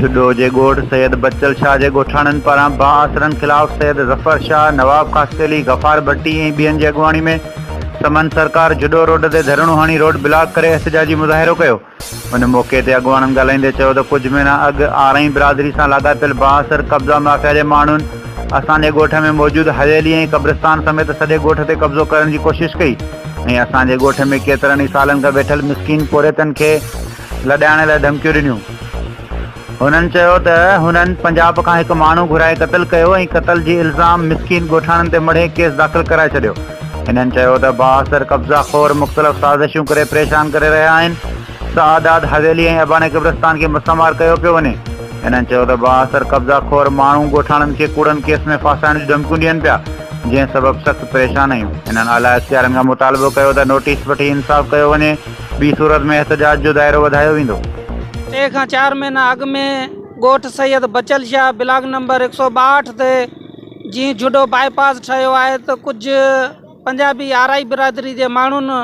जहॾो जे ॻोठ सैयद बचल शाह जे ॻोठाणनि पारां बााثرن खिलाफ सैयद ज़फर शाह, नवाब खासकेली, गफ़ार भट्टी ऐं ॿियनि जी अॻुवाणी में समन सरकार जहॾो रोड ते धरणो हणी रोड ब्लॉक करे एहतजाजी मुज़ाहिरो कयो। उन मौक़े ते अॻुवाणनि ॻाल्हाईंदे चयो त कुझु महीना अॻु आरई बिरादरी सां लाॻापियल बााثر कब्ज़ा माफ़िया जे माण्हुनि असांजे ॻोठ में मौजूदु हवेली ऐं कब्रस्तान समेत सॼे ॻोठ ते कब्ज़ो करण जी कोशिशि कई ऐं असांजे ॻोठ में केतिरनि ई सालनि खां वेठल मिसकीन पोरेतनि खे लॾाइण लाइ धमकियूं ॾिनियूं। हुननि चयो त हुननि पंजाब खां हिकु माण्हू घुराए क़तल कयो ऐं क़तल जी इल्ज़ाम मिसकीन ॻोठाणनि ते मणे केस दाख़िल कराए छॾियो। हिननि चयो त बााثر कब्ज़ा खोर मुख़्तलिफ़ साज़िशूं करे परेशान करे रहिया आहिनि। सादात, हवेली ऐं अबाने कब्रस्तान खे मसमार कयो पियो वञे। हिननि चयो त बााثر कब्ज़ा खोर माण्हू ॻोठाणनि खे कूड़नि केस में फासाइण जूं धमकियूं ॾियनि पिया, जंहिं सबबु सख़्तु परेशान आहियूं। हिननि आला इख़्तियारनि खां मुतालबो कयो त नोटिस वठी इंसाफ़ कयो वञे, ॿी सूरत में एहतजाज जो दाइरो वधायो वेंदो। 3 खां 4 महीना अॻु में ॻोठ सैयद बचल शाह ब्लॉक नंबर 162 ते जीअं जहॾो बाईपास ठहियो आहे त कुझु पंजाबी आरई बिरादरी जे माण्हुनि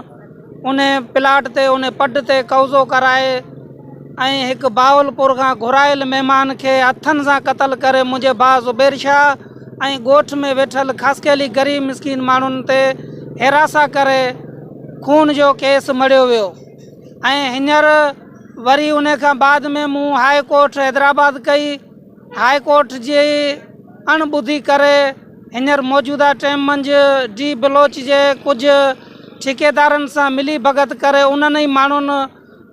उन प्लाट ते उन पड ते कब्ज़ो कराए ऐं हिकु बावलपुर खां घुरायल महिमान खे हथनि सां क़तल करे मुंहिंजे भाउ ज़ुबैर शाह ऐं ॻोठ में वेठल ख़ासकेली ग़रीब मिसकीन माण्हुनि ते हिरासा करे खून जो केस मढ़ियो वियो ऐं हींअर वरी उन खां बाद में मूं हाई कोर्ट हैदराबाद कई। हाई कोर्ट जी अणॿुधी करे हींअर मौजूदा टाइम मंझि डी बलोच जे कुझु ठेकेदारनि सां मिली भगत करे उन्हनि ई माण्हुनि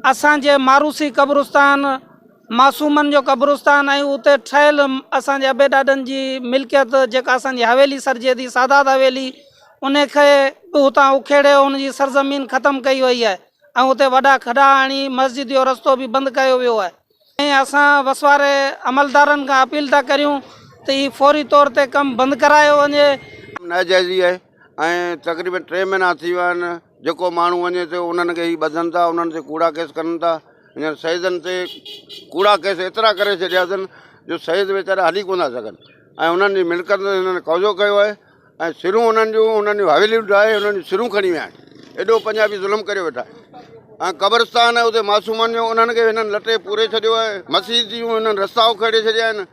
असांजे मारूसी कब्रस्तान, मासूमनि जो कब्रस्तान ऐं उते ठहियल असांजे अबे ॾाॾनि जी मिल्कियत जेका असांजी हवेली सरजे थी, सादात हवेली, उनखे बि हुतां उखेड़े उनजी सरज़मीन ख़तमु कई वई आहे ऐं उते वॾा खॾा हणी मस्जिद जो रस्तो बि बंदि कयो वियो आहे। ऐं असां वसवारे अमलदारनि खां अपील था करियूं त ही फौरी तौर ते कमु बंदि करायो वञे। नाजाइज़ी आहे ऐं तक़रीबन 3 महीना थी विया आहिनि। जेको माण्हू वञे थो उन्हनि खे ई ॿधनि था, उन्हनि ते कूड़ा केस कनि था। हींअर शहीदनि ते कूड़ा केस एतिरा करे छॾिया अथनि जो शहीद वीचारा हली कोन था सघनि ऐं उन्हनि जी मिल्कियत हिननि कब्ज़ो कयो आहे ऐं सिरूं उन्हनि जूं हवेलियूं ठाहे उन्हनि जूं सिरूं खणी विया आहिनि। एॾो पंजाबी ज़ुल्म करे वेठा ऐं कब्रस्तान आहे उते मासूमनि जो उन्हनि खे हिननि लटे पूरे छॾियो आहे। मस्जिद जूं हिननि रस्ता उखेड़े छॾिया आहिनि।